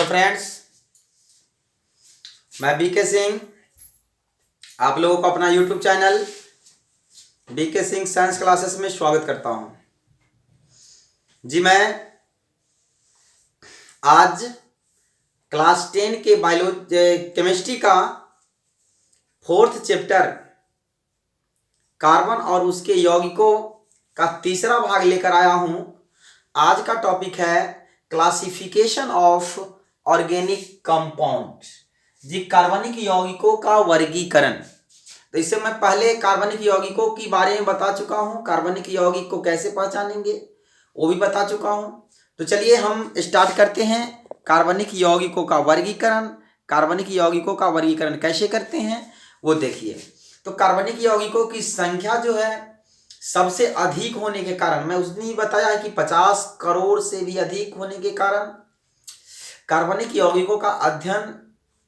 Friends, मैं BK Singh आप लोगों को अपना YouTube channel BK Singh science classes में स्वागत करता हूं। जी मैं आज क्लास 10 के केमिस्ट्री का 4th चैप्टर कार्बन और उसके यौगिकों का तीसरा भाग लेकर आया हूं। आज का टॉपिक है क्लासिफिकेशन ऑफ ऑर्गेनिक कंपाउंड, जी कार्बनिक यौगिकों का वर्गीकरण। तो इससे मैं पहले कार्बनिक यौगिकों के बारे में बता चुका हूं, कार्बनिक यौगिक को कैसे पहचानेंगे वो भी बता चुका हूं। तो चलिए हम स्टार्ट करते हैं कार्बनिक यौगिकों का वर्गीकरण। कार्बनिक यौगिकों का वर्गीकरण कैसे करते हैं वो देखिए। तो कार्बनिक यौगिकों की संख्या जो है सबसे अधिक होने के कारण, मैं उस दिन ही बताया है कि 50 करोड़ से भी अधिक होने के कारण कार्बनिक यौगिकों का अध्ययन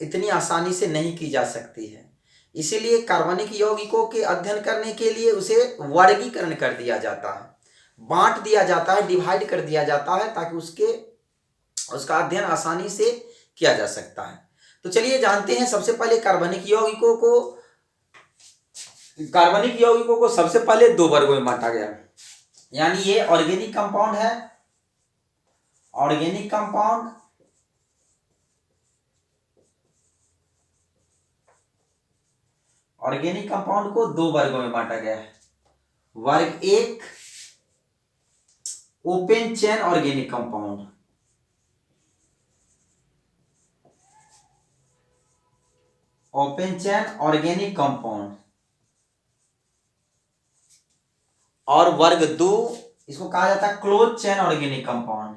इतनी आसानी से नहीं की जा सकती है। इसीलिए कार्बनिक यौगिकों के अध्ययन करने के लिए उसे वर्गीकरण कर दिया जाता है, बांट दिया जाता है, डिवाइड कर दिया जाता है, ताकि उसका अध्ययन आसानी से किया जा सकता है। तो चलिए जानते हैं सबसे पहले कार्बनिक यौगिकों को सबसे पहले दो वर्गों में बांटा गया। यानी ये ऑर्गेनिक कंपाउंड है, ऑर्गेनिक कंपाउंड को दो वर्गों में बांटा गया है। वर्ग एक open chain organic compound, open chain organic compound, और वर्ग दो इसको कहा जाता है close chain organic compound.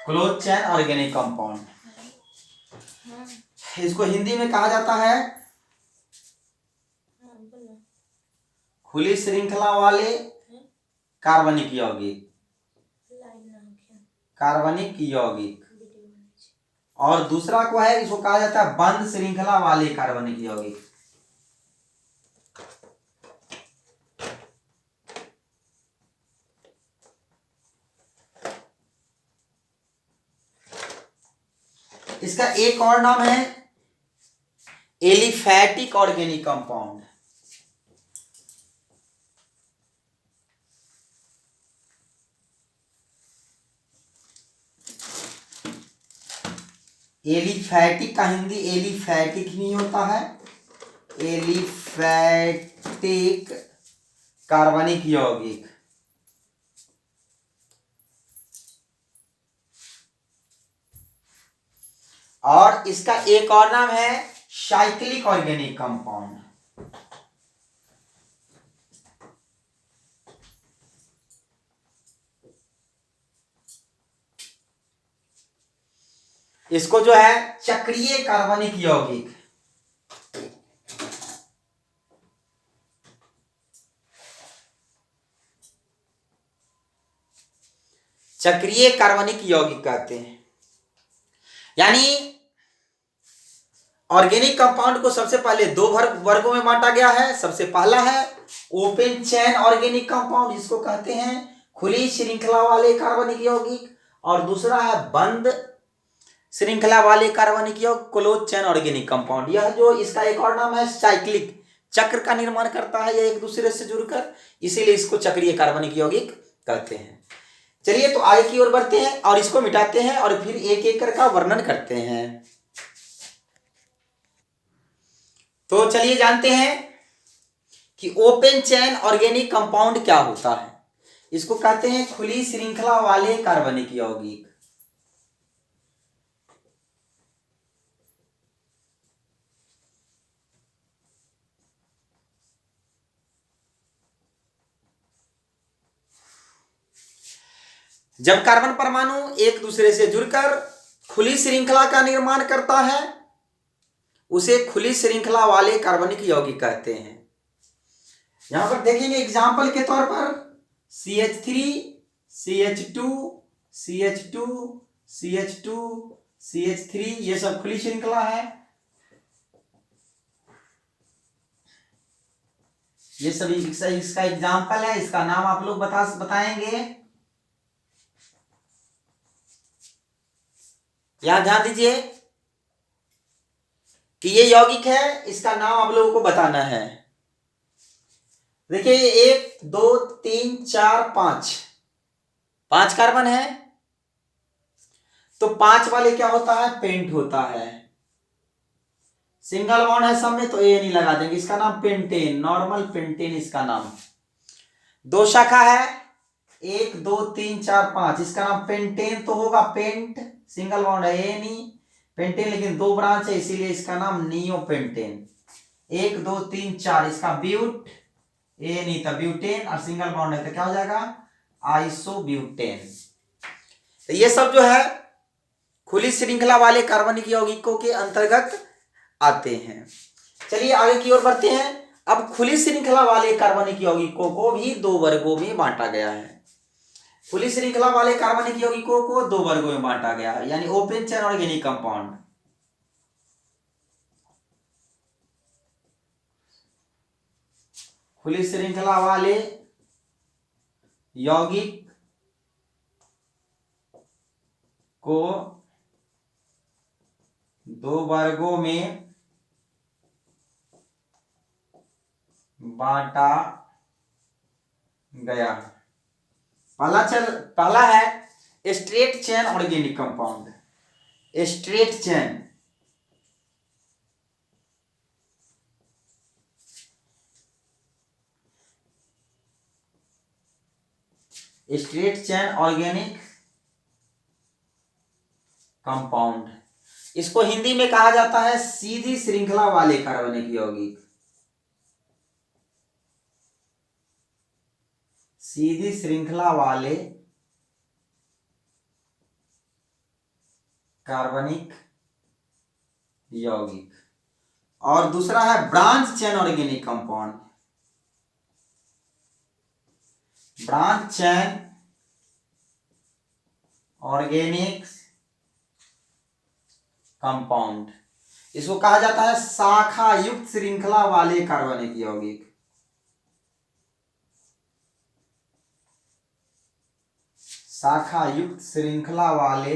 Close chain organic compound, इसको हिंदी में कहा जाता है खुली श्रृंखला वाले कार्बनिक यौगिक, कार्बनिक यौगिक। और दूसरा को है, इसको कहा जाता है बंद श्रृंखला वाले कार्बनिक यौगिक। इसका एक और नाम है एलिफैटिक ऑर्गेनिक कंपाउंड। एलिफैटिक का हिंदी एलिफैटिक ही होता है, एलिफैटिक कार्बनिक यौगिक। और इसका एक और नाम है साइक्लिक ऑर्गेनिक कंपाउंड। इसको जो है चक्रीय कार्बनिक यौगिक, चक्रीय कार्बनिक यौगिक कहते हैं। यानी ऑर्गेनिक कंपाउंड को सबसे पहले दो वर्गों में बांटा गया है। सबसे पहला है ओपन चेन ऑर्गेनिक कंपाउंड, जिसको कहते हैं खुली श्रृंखला वाले कार्बनिक यौगिक, और दूसरा है बंद श्रृंखला वाले कार्बनिक यौगिक, क्लोज चेन ऑर्गेनिक कंपाउंड। यह जो इसका एक और नाम है साइक्लिक, चक्र का निर्माण करता है यह एक दूसरे से जुड़कर, इसीलिए इसको चक्रीय कार्बनिक यौगिक कहते हैं। चलिए तो आगे की ओर बढ़ते हैं और इसको मिटाते हैं और फिर एक एक कर का वर्णन करते हैं। तो चलिए जानते हैं कि ओपन चेन ऑर्गेनिक कंपाउंड क्या होता है। इसको कहते हैं खुली श्रृंखला वाले कार्बनिक यौगिक। जब कार्बन परमाणु एक दूसरे से जुड़कर खुली श्रृंखला का निर्माण करता है उसे खुली श्रृंखला वाले कार्बनिक यौगिक कहते हैं। यहां पर देखेंगे एग्जाम्पल के तौर पर CH3, CH2, CH2, CH2, CH3, ये सब खुली श्रृंखला है। ये सभी इसका एग्जाम्पल है, इसका नाम आप लोग बताएंगे। यहां ध्यान दीजिए कि ये यौगिक है, इसका नाम आप लोगों को बताना है। देखिए 1 2 3 4 5 5 कार्बन है, तो 5 वाले क्या होता है, पेंट होता है। सिंगल बॉन्ड है सब में, तो ए नहीं लगा देंगे, इसका नाम पेंटेन, नॉर्मल पेंटेन इसका नाम। 2 शाखा है, 1 2 3 4 5, इसका नाम पेंटेन तो होगा, पेंट सिंगल बॉन्ड है, ए नहीं पेंटेन, लेकिन 2 ब्रांच है इसीलिए इसका नाम नियोपेंटेन। 1 2 3 4, इसका ब्यूट, ए नहीं था ब्यूटेन, और सिंगल बॉन्ड है तो क्या हो जाएगा, आइसोब्यूटेन। तो ये सब जो है खुली श्रृंखला वाले कार्बनिक यौगिकों के अंतर्गत आते हैं। चलिए आगे की ओर बढ़ते हैं। अब खुली श्रृंखला वाले कार्बनिक यौगिकों को भी 2 वर्गों में बांटा गया है। खुली श्रृंखला वाले कार्बनिक यौगिकों को 2 वर्गों में बांटा गया है, यानी ओपन चेन ऑर्गेनिक कंपाउंड। खुली श्रृंखला वाले यौगिक को 2 वर्गों में बांटा गया। पहला है straight chain organic compound. Straight chain organic compound, इसको हिंदी में कहा जाता है सीधी श्रृंखला वाले कार्बनिक यौगिक। सीधी श्रृंखला वाले कार्बनिक यौगिक। और दूसरा है branch chain organic compound. Branch chain organic compound, इसको कहा जाता है शाखा युक्त श्रृंखला वाले कार्बनिक यौगिक। शाखा युक्त श्रृंखला वाले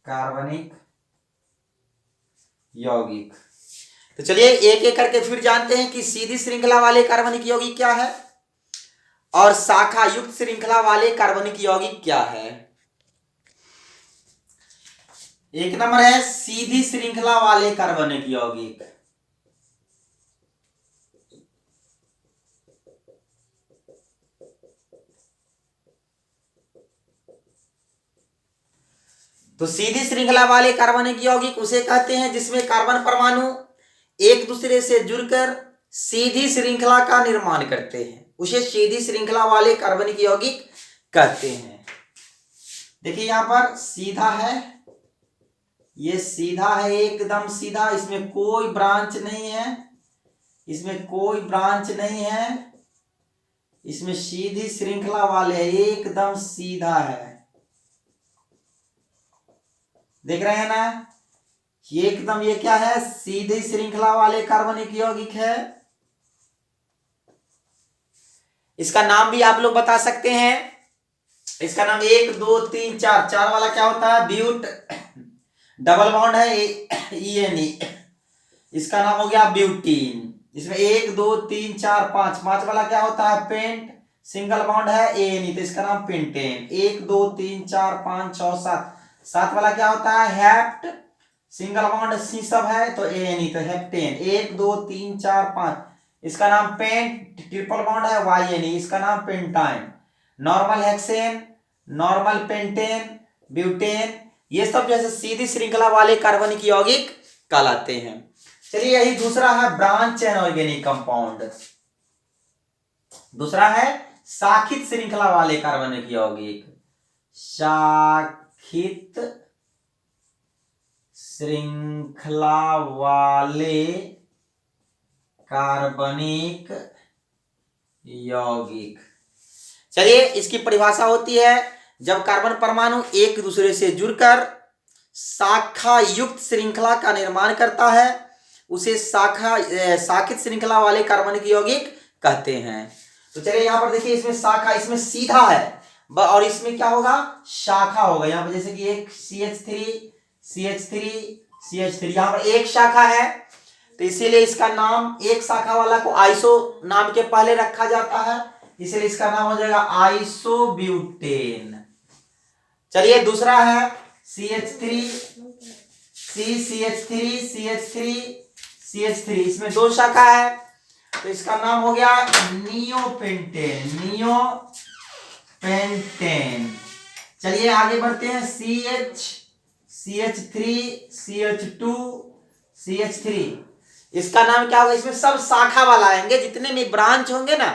कार्बनिक यौगिक। तो चलिए एक एक करके फिर जानते हैं कि सीधी श्रृंखला वाले कार्बनिक यौगिक क्या है और शाखा युक्त श्रृंखला वाले कार्बनिक यौगिक क्या है। एक नंबर है सीधी श्रृंखला वाले कार्बनिक यौगिक। तो सीधी श्रृंखला वाले कार्बनिक यौगिक उसे कहते हैं जिसमें कार्बन परमाणु एक दूसरे से जुड़कर सीधी श्रृंखला का निर्माण करते हैं, उसे सीधी श्रृंखला वाले कार्बनिक यौगिक कहते हैं। देखिए यहां पर सीधा है, ये सीधा है, एकदम सीधा, इसमें कोई ब्रांच नहीं है, इसमें कोई ब्रांच नहीं है, इसमें सीधी श्रृंखला वाले एकदम सीधा है। देख रहे हैं ना, ये एकदम, ये क्या है, सीधी श्रृंखला वाले कार्बनिक यौगिक है। इसका नाम भी आप लोग बता सकते हैं, इसका नाम 1 2 3 4, 4 वाला क्या होता है, ब्यूट, डबल बॉन्ड है ENE, इसका नाम हो गया ब्यूटीन। इसमें 1 2 3 4 5, 5 वाला क्या होता है, पेंट, सिंगल बॉन्ड है ANE, तो इसका नाम पेंटेन। 1 2 3 4 5 6 7, 7 वाला क्या होता है, हेप्ट, सिंगल बॉन्ड सी सब है तो ANE, तो हेप्टेन। 1 2 3 4 5, इसका नाम पेंट, ट्रिपल बॉन्ड है YNE, इसका नाम pentyne. Normal hexane, normal pentane, butane, ये सब जैसे सीधी श्रृंखला वाले कार्बनिक यौगिक कहलाते हैं। चलिए यही दूसरा है ब्रांच चेन ऑर्गेनिक कंपाउंड। दूसरा है शाखित श्रृंखला वाले कार्बनिक यौगिक। शाखित श्रृंखला वाले कार्बनिक यौगिक। चलिए इसकी परिभाषा होती है जब कार्बन परमाणु एक दूसरे से जुड़कर शाखा युक्त श्रृंखला का निर्माण करता है उसे शाखित श्रृंखला वाले कार्बनिक यौगिक कहते हैं। तो चलिए यहाँ पर देखिए, इसमें शाखा, इसमें सीधा है और इसमें क्या होगा, शाखा होगा। यहाँ पर जैसे कि एक CH3 यहाँ पर एक शाखा है, तो इसीलिए इसका नाम एक शाखा वाला को आइसो नाम के पहले रखा जाता है, इसलिए इसका नाम हो जाएगा आइसोब्यूटेन। चलिए दूसरा है CH3, इसमें दो शाखा है, तो इसका नाम हो गया नियोपेंटेन। चलिए आगे बढ़ते हैं, CH3, इसका नाम क्या होगा, इसमें सब शाखा वाला आएंगे, जितने भी ब्रांच होंगे ना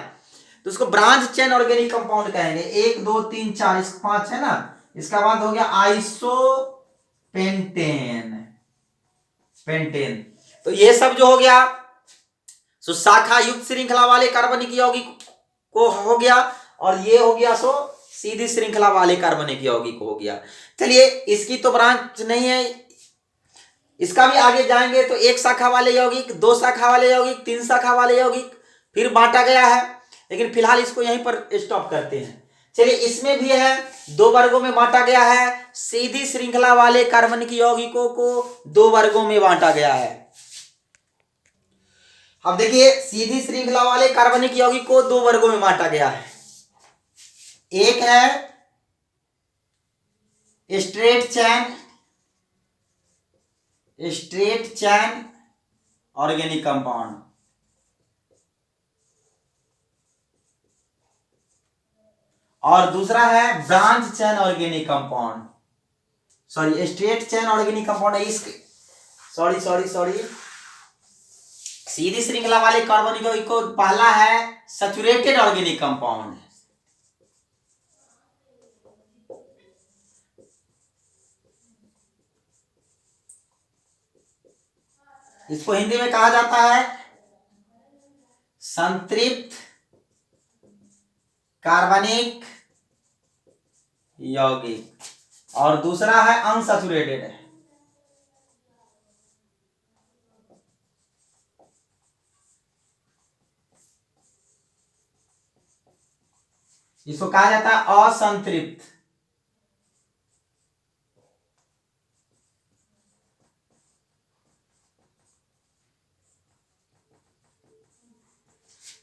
तो उसको ब्रांच चेन ऑर्गेनिक कंपाउंड कहेंगे। 1 2 3 4 5 है ना, इसका बाद हो गया आइसोपेंटेन। तो ये सब जो हो गया सो शाखा युक्त श्रृंखला वाले कार्बनिक यौगिक को हो गया, और ये हो गया सो सीधी श्रृंखला वाले कार्बनिक यौगिक हो गया। चलिए इसकी तो ब्रांच नहीं है, इसका भी आगे जाएंगे तो एक शाखा वाले यौगिक, दो शाखा वाले यौगिक, तीन शाखा वाले यौगिक फिर बांटा गया है, लेकिन फिलहाल इसको यहीं पर स्टॉप करते हैं। चलिए इसमें भी है, दो वर्गों में बांटा गया है, सीधी श्रृंखला वाले कार्बनिक यौगिकों को दो वर्गों में बांटा गया है। अब देखिए सीधी श्रृंखला वाले कार्बनिक यौगिक को दो वर्गों में बांटा गया है। एक है स्ट्रेट चैन ऑर्गेनिक कंपाउंड, और दूसरा है branch chain organic compound. Sorry, straight chain organic compound है इसके, सॉरी सीधी श्रृंखला वाले कार्बनिक यौगिक को पहला है सैचुरेटेड ऑर्गेनिक कंपाउंड। इसको हिंदी में कहा जाता है संतृप्त कार्बनिक यौगिक, और दूसरा है अनसैचुरेटेड। इसको कहा जाता है असंतृप्त।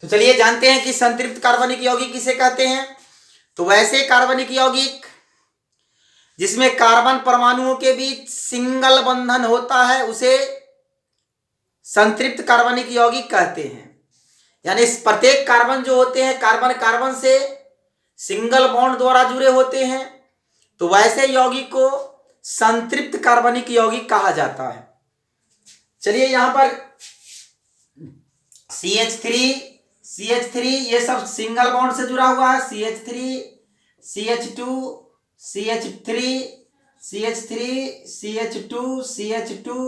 तो चलिए जानते हैं कि संतृप्त कार्बनिक यौगिक किसे कहते हैं। तो वैसे कार्बनिक यौगिक जिसमें कार्बन परमाणुओं के बीच सिंगल बंधन होता है उसे संतृप्त कार्बनिक यौगिक कहते हैं। यानी प्रत्येक कार्बन जो होते हैं कार्बन कार्बन से सिंगल बॉन्ड द्वारा जुड़े होते हैं, तो वैसे यौगिक को संतृप्त कार्बनिक यौगिक कहा जाता है। चलिए यहां पर CH3 ये सब सिंगल बॉन्ड से जुड़ा हुआ है, CH3 CH2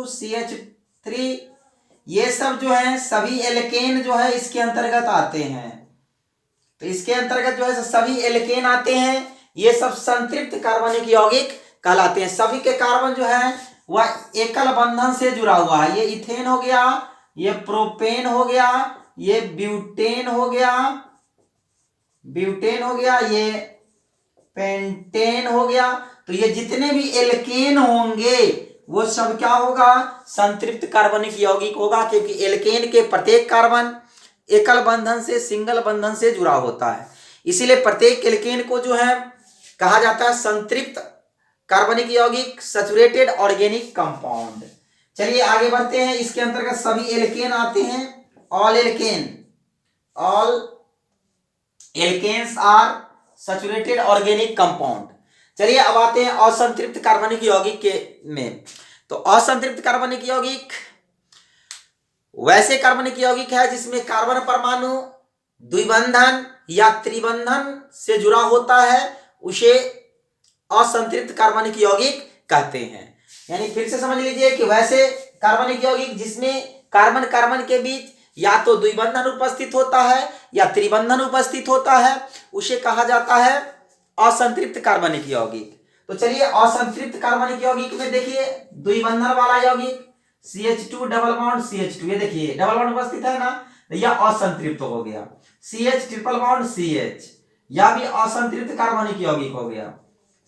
CH3 ये सब जो है सभी एल्केन जो है इसके अंतर्गत आते हैं। तो इसके अंतर्गत जो है सभी एल्केन आते हैं, ये सब संतृप्त कार्बनिक यौगिक कहलाते हैं। सभी के कार्बन जो है वह एकल बंधन से जुड़ा हुआ है। ये इथेन हो गया, ये प्रोपेन हो गया, ये ब्यूटेन हो गया, ये पेंटेन हो गया। तो ये जितने भी एल्केन होंगे वो सब क्या होगा, संतृप्त कार्बनिक यौगिक होगा, क्योंकि एल्केन के प्रत्येक कार्बन एकल बंधन से सिंगल बंधन से जुड़ा होता है, इसीलिए प्रत्येक एल्केन को जो है कहा जाता है संतृप्त कार्बनिक यौगिक, सैचुरेटेड ऑर्गेनिक कंपाउंड। चलिए आगे बढ़ते हैं, इसके अंतर्गत सभी एल्केन आते हैं, all alkanes are saturated organic compound. चलिए अब आते हैं असंतृप्त कार्बनिक यौगिक के में। तो असंतृप्त कार्बनिक यौगिक वैसे कार्बनिक यौगिक है जिसमें कार्बन परमाणु द्विबंधन या त्रिबंधन से जुड़ा होता है, उसे असंतृप्त कार्बनिक यौगिक कहते हैं। यानी फिर से समझ लीजिए कि वैसे कार्बनिक यौगिक जिसमें कार्बन कार्बन के बीच या तो द्विबंधन उपस्थित होता है या त्रिबंधन उपस्थित होता है, उसे कहा जाता है असंतृप्त कार्बनिक यौगिक। तो चलिए असंतृप्त कार्बनिक यौगिक में देखिए द्विबंधन वाला यौगिक, CH2 डबल बॉन्ड CH2, ये देखिए डबल बॉन्ड उपस्थित है ना, तो यह असंतृप्त हो गया। CH ट्रिपल बॉन्ड CH, यह भी असंतृप्त कार्बनिक यौगिक हो गया।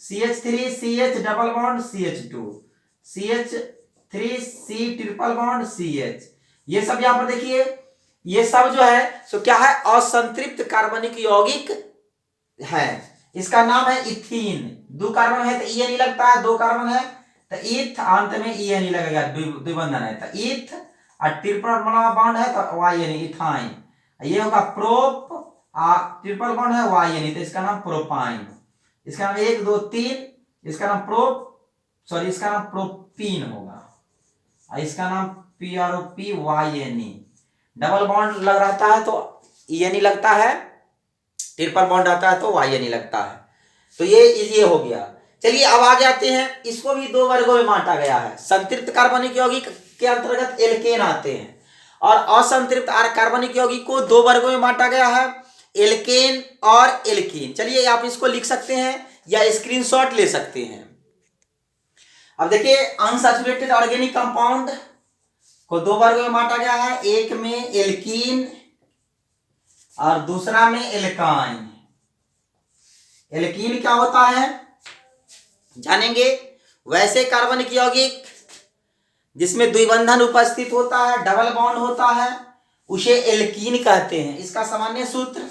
CH3 CH double bond CH2, CH3C triple bond CH, ये सब यहां पर देखिए, ये सब जो है सो क्या है, असंतृप्त कार्बनिक यौगिक है। इसका नाम है इथीन। दो कार्बन है तो ई नहीं लगता है, दो कार्बन है तो इथ, अंत में ई नहीं लगेगा, द्विबंधन है तो इथ, और ट्रिपल बॉन्ड है तो वाई नहीं, इथाइन। ये होगा प्रोप, ट्रिपल बॉन्ड है वाई नहीं, तो इसका नाम प्रोपाइन। इसका नाम 1 2 3, इसका नाम इसका नाम प्रोपीन होगा, और इसका नाम PROPYNE। डबल बॉन्ड लग रहता है तो ई लगता है, ट्रिपल बॉन्ड आता है तो वाई नहीं लगता है। तो ये हो गया। चलिए अब आगे आते हैं, इसको भी दो वर्गों में बांटा गया है। संतृप्त कार्बनिक यौगिक के अंतर्गत एल्केन आते हैं, और असंतृप्त कार्बनिक यौगिक को दो वर्गों में बांटा गया है, एल्केन और एल्कीन। चलिए आप इसको लिख सकते हैं या स्क्रीनशॉट ले सकते हैं। अब देखिए अनसैचुरेटेड ऑर्गेनिक कंपाउंड को दो वर्गों में बांटा गया है, एक में एल्कीन और दूसरा में एल्काइन। एल्कीन क्या होता है जानेंगे। वैसे कार्बनिक यौगिक जिसमें द्विबंधन उपस्थित होता है, डबल बॉन्ड होता है, उसे एल्कीन कहते हैं। इसका सामान्य सूत्र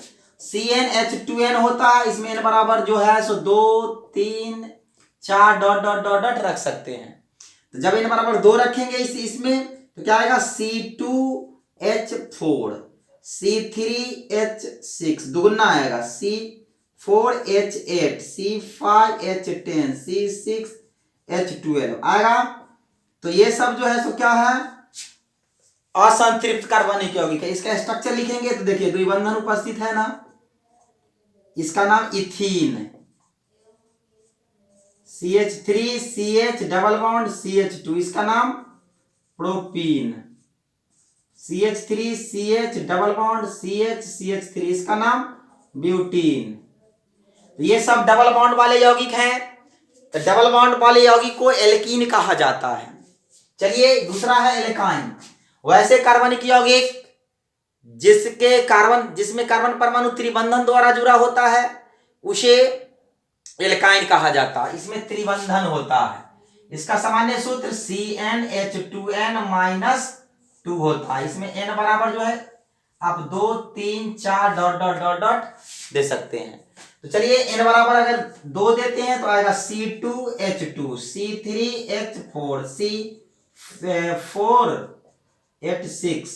CnH2n होता है। इसमें n बराबर जो है सो 2 3 4 डॉट डॉट डॉट डॉट रख सकते हैं। तो जब n बराबर 2 रखेंगे इसमें तो क्या आएगा, C2H4, C3H6 दुगुना आएगा, C4H8, C5H10, C6H12 आएगा। तो ये सब जो है सो क्या है, असंतृप्त कार्बनिक यौगिक है। इसका स्ट्रक्चर लिखेंगे तो देखिए द्विबंधन उपस्थित है ना, इसका नाम ethene, CH3 CH double bond CH2, इसका नाम propene, CH3 CH double bond CH CH3, इसका नाम ब्यूटीन। ये सब डबल बॉन्ड वाले यौगिक हैं, तो डबल बॉन्ड वाले यौगिक को एल्कीन कहा जाता है। चलिए दूसरा है एल्काइन। वैसे कार्बनिक यौगिक जिसमें कार्बन परमाणु त्रिबंधन द्वारा जुड़ा होता है उसे एल्काइन कहा जाता है। इसमें त्रिबंधन होता है। इसका सामान्य सूत्र CnH2n-2 होता है। इसमें n बराबर जो है आप 2 3 4 डॉट डॉट डॉट डॉट दे सकते हैं। तो चलिए n बराबर अगर 2 देते हैं तो आएगा C2H2, C3H4, C4H6,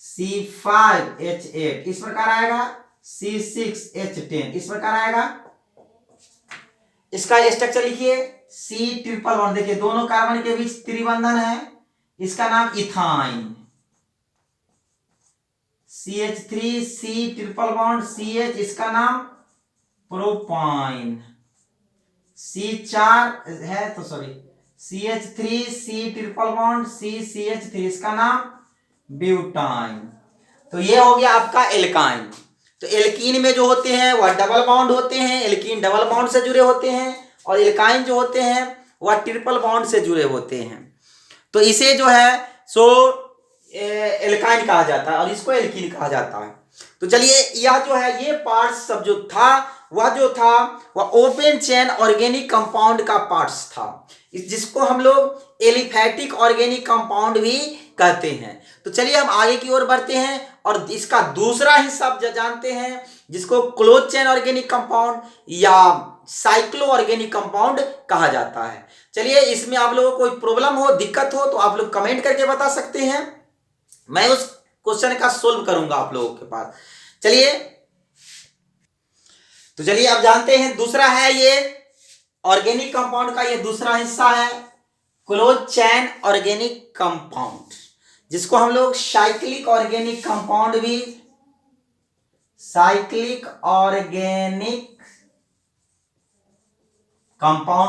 C5H8, इस प्रकार आएगा, C6H10 इस प्रकार आएगा। इसका स्ट्रक्चर लिखिए, C ट्रिपल बॉन्ड, देखिए दोनों कार्बन के बीच त्रिबंधन है, इसका नाम ethyne, CH3C triple bond CH, इसका नाम प्रोपाइन, C4 है तो sorry CH3C triple bond CH3, इसका नाम ब्यूटाइन। तो ये हो गया आपका एल्काइन। तो एल्कीन में जो होते हैं वह डबल बॉन्ड होते हैं, एल्कीन डबल बॉन्ड से जुड़े होते हैं, और एल्काइन जो होते हैं वह ट्रिपल बॉन्ड से जुड़े होते हैं। तो इसे जो है सो एल्काइन कहा जाता है और इसको एल्कीन कहा जाता है। तो चलिए यह जो है ये पार्ट सब जो था वह ओपन चेन ऑर्गेनिक कंपाउंड का पार्ट्स था, जिसको हम लोग एलिफैटिक ऑर्गेनिक कंपाउंड भी कहते हैं। तो चलिए हम आगे की ओर बढ़ते हैं और इसका दूसरा हिस्सा जानते हैं, जिसको क्लोज चेन ऑर्गेनिक कंपाउंड या साइक्लो ऑर्गेनिक कंपाउंड कहा जाता है। चलिए इसमें आप लोगों को कोई प्रॉब्लम हो, दिक्कत हो तो आप लोग कमेंट करके बता सकते हैं, मैं उस क्वेश्चन का सोल्व करूंगा आप लोगों के पास। चलिए अब जानते हैं दूसरा है ये ऑर्गेनिक कंपाउंड का ये दूसरा हिस्सा है क्लोज चैन ऑर्गेनिक कंपाउंड, जिसको हम लोग साइक्लिक ऑर्गेनिक कंपाउंड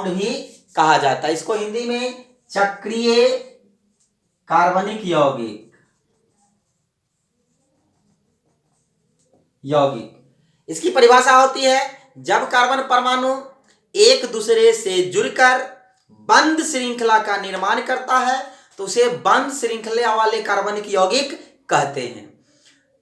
भी कहा जाता है। इसको हिंदी में चक्रीय कार्बनिक यौगिक। इसकी परिभाषा होती है, जब कार्बन परमाणु एक दूसरे से जुड़कर बंद श्रृंखला का निर्माण करता है तो उसे बंद श्रृंखला वाले कार्बनिक यौगिक कहते हैं।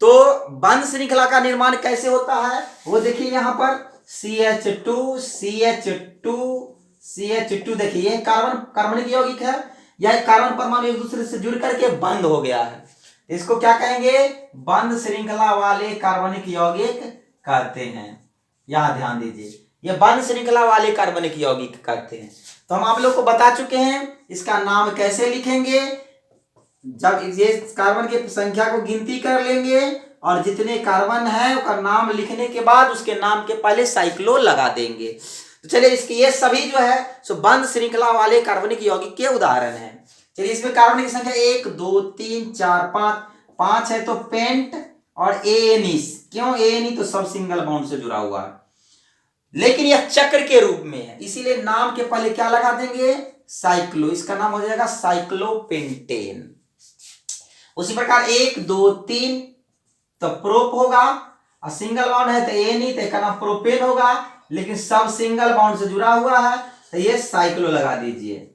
तो बंद श्रृंखला का निर्माण कैसे होता है वो देखिए, यहां पर CH2 CH2 CH2 देखिए, ये कार्बनिक यौगिक है। यह कार्बन परमाणु एक दूसरे से जुड़ करके बंद हो गया है, इसको क्या कहेंगे? बंद श्रृंखला वाले कार्बनिक यौगिक कहते हैं। यहां ध्यान दीजिए, ये बंद श्रृंखला वाले कार्बनिक यौगिक कहते हैं। तो हम आप लोग को बता चुके हैं इसका नाम कैसे लिखेंगे। जब ये कार्बन की संख्या को गिनती कर लेंगे और जितने कार्बन है उसका नाम लिखने के बाद उसके नाम के पहले साइक्लो लगा देंगे। तो चलिए, इसकी ये सभी जो है सो बंद श्रृंखला वाले कार्बनिक यौगिक के उदाहरण हैं। चलिए, इसमें कार्बन की संख्या 1 2 3 4 5 है, तो पेंट और एएनईस। क्यों एएनई? तो सब सिंगल बॉन्ड से जुड़ा हुआ है, लेकिन यह चक्र के रूप में है, इसीलिए नाम के पहले क्या लगा देंगे? साइक्लो। इसका नाम हो जाएगा साइक्लोपेंटेन। उसी प्रकार 1 2 3 तो प्रोप होगा, और सिंगल बॉन्ड है तो एएनई, तो इसका नाम प्रोपेन होगा, लेकिन सब सिंगल बॉन्ड से जुड़ा हुआ है तो ये साइक्लो लगा दीजिए,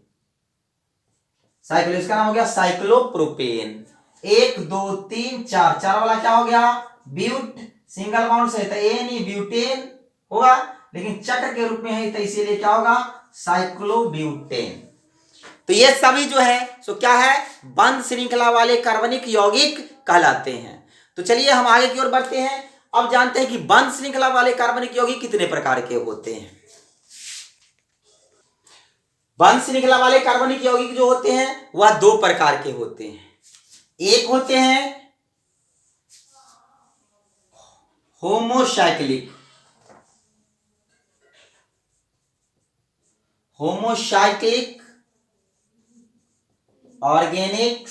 साइक्लो। इसका नाम हो गया साइक्लोप्रोपेन। 1 2 3 4 4 वाला क्या हो गया? ब्यूट। सिंगल बॉन्ड से तो एएनई ब्यूटेन होगा, लेकिन चक्र के रूप में है तो इसीलिए क्या होगा? साइक्लोब्यूटेन। तो ये सभी जो है सो क्या है? बंद श्रृंखला वाले कार्बनिक यौगिक कहलाते हैं। तो चलिए हम आगे की ओर बढ़ते हैं। अब जानते हैं कि बंद श्रृंखला वाले कार्बनिक यौगिक कितने प्रकार के होते हैं। बंद श्रृंखला वाले कार्बनिक यौगिक जो होते हैं वह 2 प्रकार के होते हैं। एक होते हैं होमोसाइक्लिक ऑर्गेनिक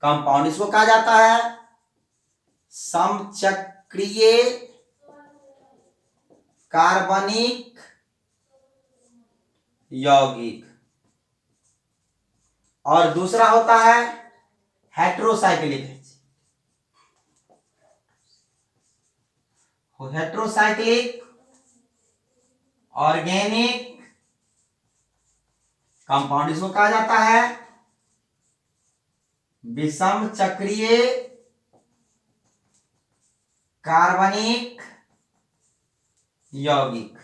कंपाउंड, इसको कहा जाता है समचक्रीय कार्बनिक यौगिक। और दूसरा होता है हेट्रोसाइक्लिक ऑर्गेनिक कंपाउंड, इसको कहा जाता है विषम चक्रीय कार्बनिक यौगिक।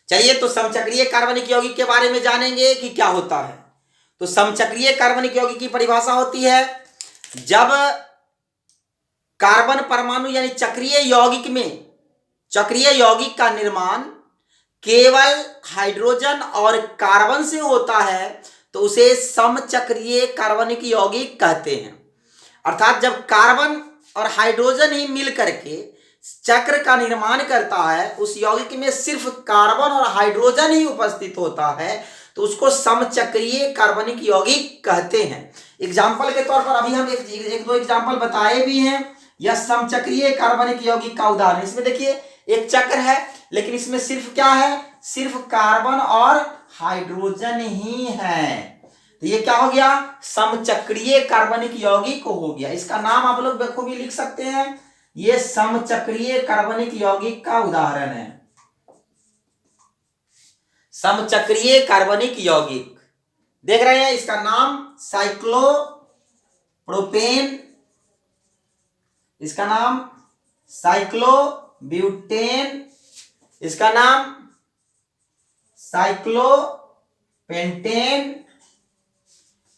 चलिए, तो समचक्रीय कार्बनिक यौगिक के बारे में जानेंगे कि क्या होता है। तो समचक्रीय कार्बनिक यौगिक की परिभाषा होती है जब कार्बन परमाणु यानी चक्रीय यौगिक का निर्माण केवल हाइड्रोजन और कार्बन से होता है तो उसे समचक्रीय कार्बनिक यौगिक कहते हैं। अर्थात जब कार्बन और हाइड्रोजन ही मिल करके चक्र का निर्माण करता है, उस यौगिक में सिर्फ कार्बन और हाइड्रोजन ही उपस्थित होता है तो उसको समचक्रीय कार्बनिक यौगिक कहते हैं। एग्जाम्पल के तौर पर अभी हम एक दो एग्जाम्पल बताए भी हैं। यह समचक्रीय कार्बनिक यौगिक का उदाहरण। इसमें देखिए एक चक्र है, लेकिन इसमें सिर्फ क्या है? सिर्फ कार्बन और हाइड्रोजन ही है, तो ये क्या हो गया? समचक्रीय कार्बनिक यौगिक हो गया। इसका नाम आप लोग बखूबी लिख सकते हैं, ये समचक्रीय कार्बनिक यौगिक का उदाहरण है। समचक्रीय कार्बनिक यौगिक देख रहे हैं, इसका नाम साइक्लोप्रोपेन, इसका नाम साइक्लोब्यूटेन, इसका नाम साइक्लोपेंटेन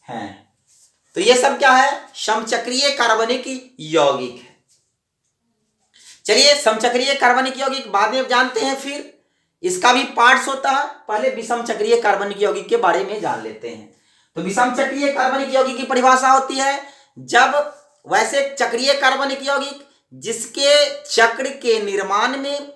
है। तो ये सब क्या है? समचक्रीय कार्बनिक यौगिक है। चलिए, समचक्रीय कार्बनिक यौगिक बाद में जानते हैं, फिर इसका भी पार्ट्स होता है। पहले विषम चक्रीय कार्बनिक यौगिक के बारे में जान लेते हैं। तो विषम चक्रीय कार्बनिक यौगिक की परिभाषा होती है जब वैसे चक्रीय कार्बनिक यौगिक जिसके चक्र के निर्माण में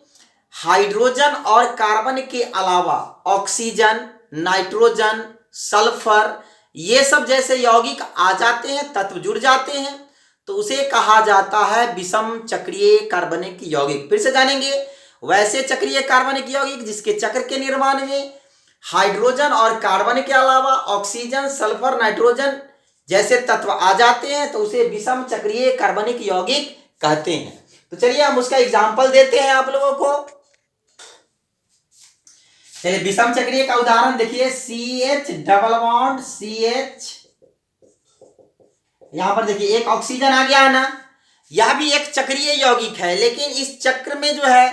हाइड्रोजन और कार्बन के अलावा ऑक्सीजन, नाइट्रोजन, सल्फर ये सब जैसे यौगिक आ जाते हैं, तत्व जुड़ जाते हैं, तो उसे कहा जाता है विषम चक्रीय कार्बनिक यौगिक। फिर से जानेंगे, वैसे चक्रीय कार्बनिक यौगिक जिसके चक्र के निर्माण में हाइड्रोजन और कार्बन के अलावा ऑक्सीजन, सल्फर, नाइट्रोजन जैसे तत्व आ जाते हैं तो उसे विषम चक्रीय कार्बनिक यौगिक कहते हैं। तो चलिए हम उसका एग्जाम्पल देते हैं आप लोगों को। चलिए विषम चक्रीय का उदाहरण देखिए, CH डबल बॉन्ड CH, यहां पर देखिए एक ऑक्सीजन आ गया है ना, यह भी एक चक्रीय यौगिक है, लेकिन इस चक्र में जो है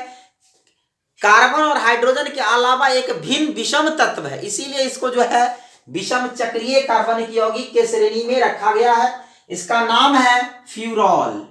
कार्बन और हाइड्रोजन के अलावा एक भिन्न विषम तत्व है, इसीलिए इसको जो है विषम चक्रीय कार्बनिक यौगिक के श्रेणी में रखा गया है। इसका नाम है फ्यूरॉल।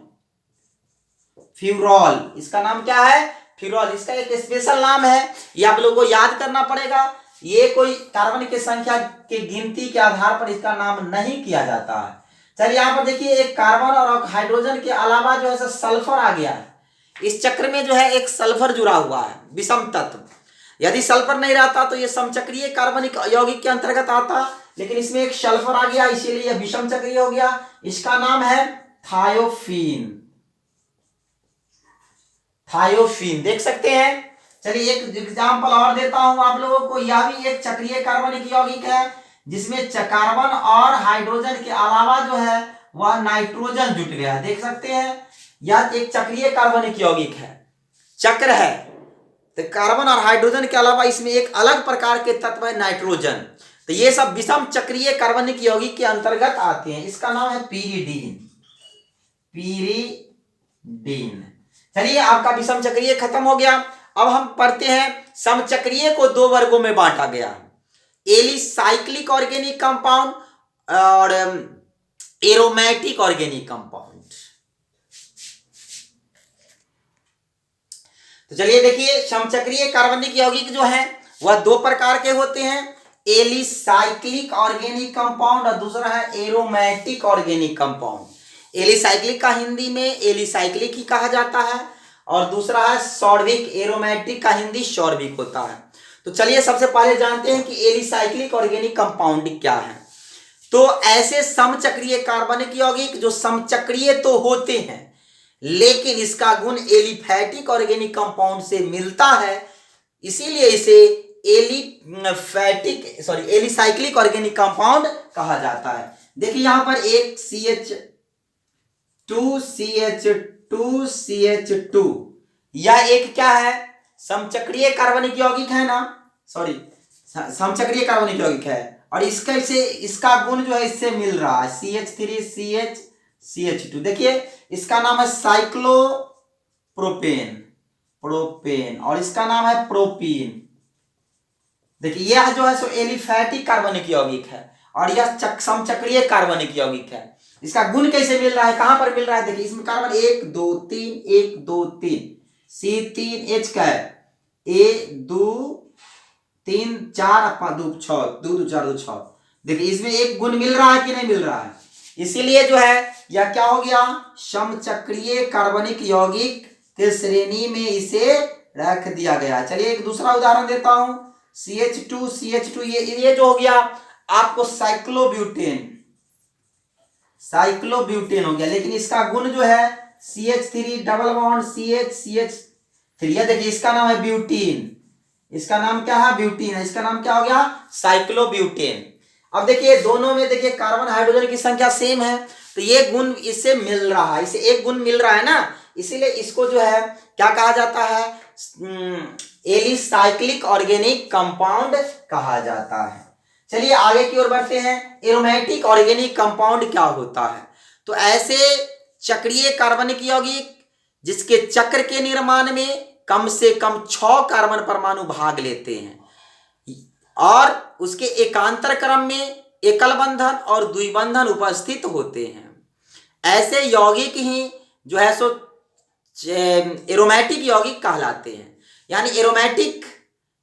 फ्यूरॉल, इसका नाम क्या है? फ्यूरॉल। इसका एक स्पेशल नाम है, ये आप लोगों को याद करना पड़ेगा। ये कोई कार्बन की संख्या के गिनती के आधार पर इसका नाम नहीं किया जाता है। चलिए यहाँ पर देखिए, एक कार्बन और हाइड्रोजन के अलावा जो है सल्फर आ गया है। इस चक्र में जो है एक सल्फर जुड़ा हुआ है, विषम तत्व। यदि सल्फर नहीं रहता तो ये समचक्रीय कार्बनिक यौगिक के अंतर्गत आता, लेकिन इसमें एक सल्फर आ गया, इसीलिए यह विषम चक्रीय हो गया। इसका नाम है थायोफीन। थायोफीन देख सकते हैं। चलिए एक एग्जांपल और देता हूं आप लोगों को, यह भी एक चक्रीय कार्बनिक यौगिक है, जिसमें कार्बन और हाइड्रोजन के अलावा जो है वह नाइट्रोजन जुट गया है। देख सकते हैं, यह एक चक्रीय कार्बनिक यौगिक है, चक्र है, तो कार्बन और हाइड्रोजन के अलावा इसमें एक अलग प्रकार के तत्व है नाइट्रोजन। तो ये सब विषम चक्रीय कार्बनिक यौगिक के अंतर्गत आते हैं। इसका नाम है पीरिडीन। पीरिडीन। चलिए आपका विषम चक्रीय खत्म हो गया। अब हम पढ़ते हैं, समचक्रीय को दो वर्गों में बांटा गया, एलिसाइक्लिक ऑर्गेनिक कंपाउंड और एरोमेटिक ऑर्गेनिक कंपाउंड। तो चलिए देखिए, समचक्रीय कार्बनिक यौगिक जो है वह दो प्रकार के होते हैं, एलिसाइक्लिक ऑर्गेनिक कंपाउंड और दूसरा है एरोमेटिक ऑर्गेनिक कंपाउंड। एलिसाइक्लिक का हिंदी में एलिसाइक्लिक ही कहा जाता है और दूसरा है सॉर्बिक। एरोमेटिक का हिंदी सॉर्बिक होता है। तो चलिए सबसे पहले जानते हैं कि एलिसाइक्लिक ऑर्गेनिक कंपाउंड क्या है। तो ऐसे समचक्रीय कार्बनिक यौगिक जो समचक्रीय तो होते हैं, लेकिन इसका गुण एलिफैटिक ऑर्गेनिक कंपाउंड से मिलता है, इसीलिए इसे एलिसाइक्लिक ऑर्गेनिक कंपाउंड कहा जाता है। देखिए यहां पर एक CH2CH2CH2, यह एक क्या है? समचक्रीय कार्बनिक यौगिक है ना, समचक्रीय कार्बनिक यौगिक है, और इसका गुण जो है इससे मिल रहा है, CH3CH2। देखिए इसका नाम है साइक्लोप्रोपेन, और इसका नाम है प्रोपीन। देखिए यह जो है सो एलिफैटिक कार्बनिक यौगिक है और यह समचक्रीय कार्बनिक यौगिक है। इसका गुण कैसे मिल रहा है, कहां पर मिल रहा है? देखिए इसमें कार्बन 1 2 3 1 2 3 C3H का है, 1 2 3 4 5 2 6 2 2 4 2 6। देखिए इसमें एक गुण मिल रहा है कि नहीं मिल रहा है, इसीलिए जो है यह क्या हो गया? समचक्रीय कार्बनिक यौगिक के श्रेणी में इसे रख दिया गया। चलिए एक दूसरा उदाहरण देता हूं, CH2CH2, ये जो हो गया आपको साइक्लोब्यूटेन हो गया, लेकिन इसका गुण जो है CH3 डबल बॉन्ड CH3। देखिए इसका नाम है ब्यूटीन। इसका नाम क्या है? ब्यूटीन है। इसका नाम क्या हो गया? साइक्लोब्यूटेन। अब देखिए दोनों में देखिए कार्बन हाइड्रोजन की संख्या सेम है, तो ये गुण इससे मिल रहा है, इसे एक गुण मिल रहा है ना, इसीलिए इसको जो है क्या कहा जाता है? एलिसाइक्लिक ऑर्गेनिक कंपाउंड कहा जाता है। चलिए आगे की ओर बढ़ते हैं, एरोमेटिक ऑर्गेनिक कंपाउंड क्या होता है। तो ऐसे चक्रीय कार्बनिक यौगिक जिसके चक्र के निर्माण में कम से कम 6 कार्बन परमाणु भाग लेते हैं और उसके एकांतर क्रम में एकल बंधन और द्विबंधन उपस्थित होते हैं, ऐसे यौगिक ही जो है सो एरोमेटिक यौगिक कहलाते हैं। यानी एरोमेटिक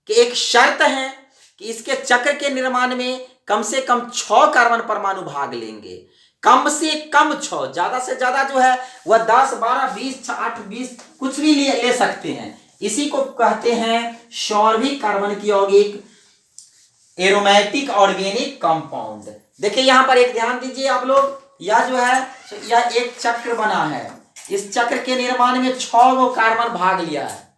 की एक शर्त है कि इसके चक्र के निर्माण में कम से कम 6 कार्बन परमाणु भाग लेंगे, कम से कम 6, ज्यादा से ज्यादा जो है वह 10 12 20 8 20 कुछ भी ले सकते हैं। इसी को कहते हैं सॉर्बिक कार्बनिक यौगिक, एरोमेटिक ऑर्गेनिक कंपाउंड। देखिए यहां पर एक ध्यान दीजिए आप लोग, यह जो है यह एक चक्र बना है, इस चक्र के निर्माण में 6 गो कार्बन भाग लिया है।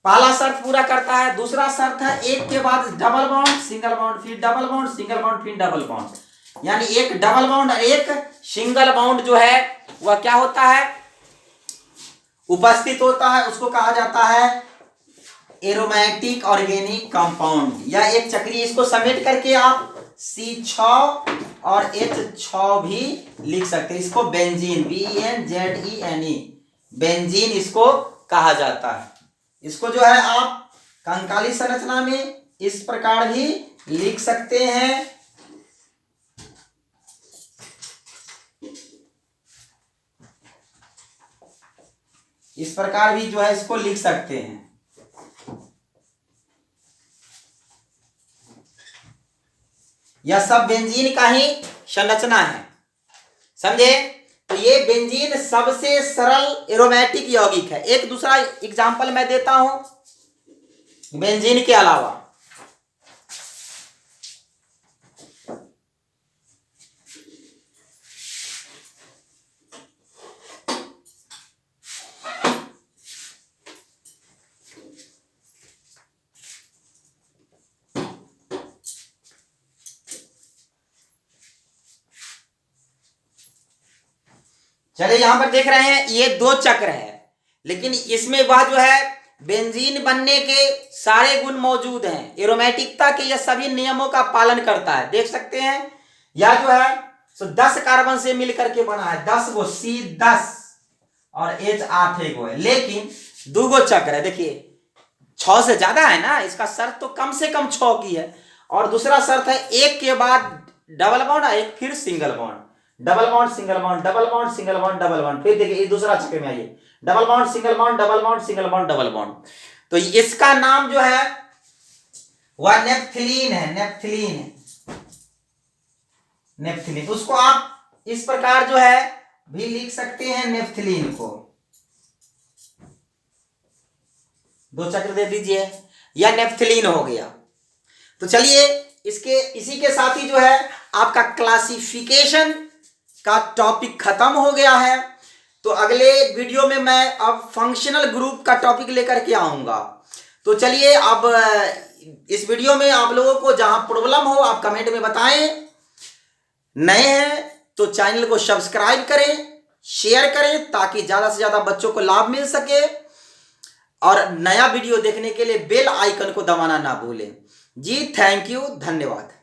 पहला शर्त पूरा करता है, दूसरा शर्त है एक के बाद डबल बॉन्ड सिंगल बॉन्ड, फिर डबल बॉन्ड सिंगल बॉन्ड, फिर डबल बॉन्ड। यानी एक डबल बॉन्ड और एक सिंगल बॉन्ड जो है वह क्या होता है? उपस्थित होता है, उसको कहा जाता है एरोमेटिक ऑर्गेनिक कंपाउंड, या एक चक्रीय, इसको समेट करके आप C6 और H6 भी लिख सकते हैं। इसको बेंजीन, BENZENE, बेंजीन इसको कहा जाता है। इसको जो है आप कंकाली संरचना में इस प्रकार भी लिख सकते हैं। इस प्रकार भी जो है इसको लिख सकते हैं। यह सब बेंजीन का ही संरचना है, समझे। तो ये बेंजीन सबसे सरल एरोमेटिक यौगिक है। एक दूसरा एग्जांपल मैं देता हूं बेंजीन के अलावा। चलिए यहां पर देख रहे हैं ये 2 चक्र है, लेकिन इसमें वह जो है बेंजीन बनने के सारे गुण मौजूद हैं। एरोमेटिकता के यह सभी नियमों का पालन करता है, देख सकते हैं। यह जो है सो 10 कार्बन से मिलकर के बना है, 10 गो C10 और H8 एक है, लेकिन 2 गो चक्र है। देखिए 6 से ज्यादा है ना, इसका शर्त तो कम से कम 6 की है। और दूसरा शर्त है एक के बाद डबल बॉन्ड, एक फिर single bond, double bond single bond, double bond single bond, double bond. फिर देखिए दूसरा चक्र में आइए, double bond single bond, double bond single bond, double bond. तो इसका नाम जो है वह नेप्थलीन है, नेप्थलीन। उसको आप इस प्रकार जो है भी लिख सकते हैं, नेप्थलीन को 2 चक्र दे दीजिए, यह नेप्थलीन हो गया। तो चलिए इसी के साथ ही जो है आपका क्लासिफिकेशन का टॉपिक खत्म हो गया है। तो अगले वीडियो में मैं अब फंक्शनल ग्रुप का टॉपिक लेकर के आऊंगा। तो चलिए अब इस वीडियो में आप लोगों को जहां प्रॉब्लम हो आप कमेंट में बताएं। नए हैं तो चैनल को सब्सक्राइब करें, शेयर करें, ताकि ज्यादा से ज्यादा बच्चों को लाभ मिल सके। और नया वीडियो देखने के लिए बेल आइकन को दबाना ना भूलें। जी थैंक यू, धन्यवाद।